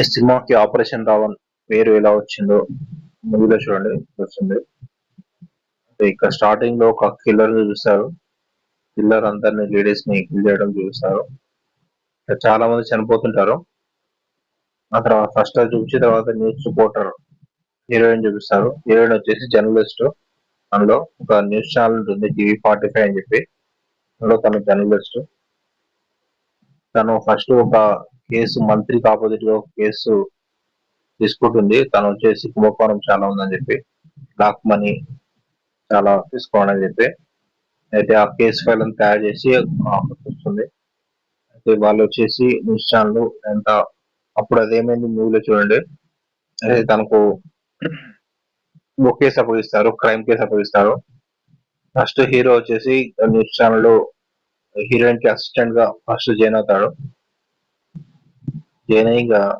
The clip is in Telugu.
ఈ సినిమాకి ఆపరేషన్ రావణ్ పేరు ఎలా వచ్చిందో మూవీలో చూడండి వస్తుంది. ఇక్కడ స్టార్టింగ్ లో ఒక కిల్లర్ చూపిస్తారు. కిల్లర్ అందరిని లేడీస్ ని కిల్ చేయడం చూపిస్తారు. ఇక్కడ చాలా మంది చనిపోతుంటారు. ఆ తర్వాత ఫస్ట్ అది చూపించి తర్వాత న్యూస్ రిపోర్టర్ హీరోయిన్ చూపిస్తారు. హీరోయిన్ వచ్చేసి జర్నలిస్ట్. అందులో ఒక న్యూస్ ఛానల్ ఉంటుంది TV45 అని చెప్పి. అందులో తను జర్నలిస్ట్. తను ఫస్ట్ ఒక కేసు మంత్రికి ఆపోజిట్ గా ఒక కేసు తీసుకుంటుంది. తను వచ్చేసి కుంభకోణం చాలా ఉందని చెప్పి, బ్లాక్ మనీ చాలా తీసుకోవాలని చెప్పి, అయితే ఆ కేసు ఫైల్ తయారు చేసి వస్తుంది. అయితే వాళ్ళు వచ్చేసి న్యూస్ ఛానల్ ఎంత అప్పుడు అదేమైంది మూవీలో చూడండి. అయితే తనకు ఒక కేసు అప్పగిస్తారు, క్రైమ్ కేసు అప్పగిస్తారు. ఫస్ట్ హీరో వచ్చేసి న్యూస్ ఛానల్ లో హీరోయిన్ కి అసిస్టెంట్ గా ఫస్ట్ జాయిన్ అవుతాడు. జాయిన్ అయ్యి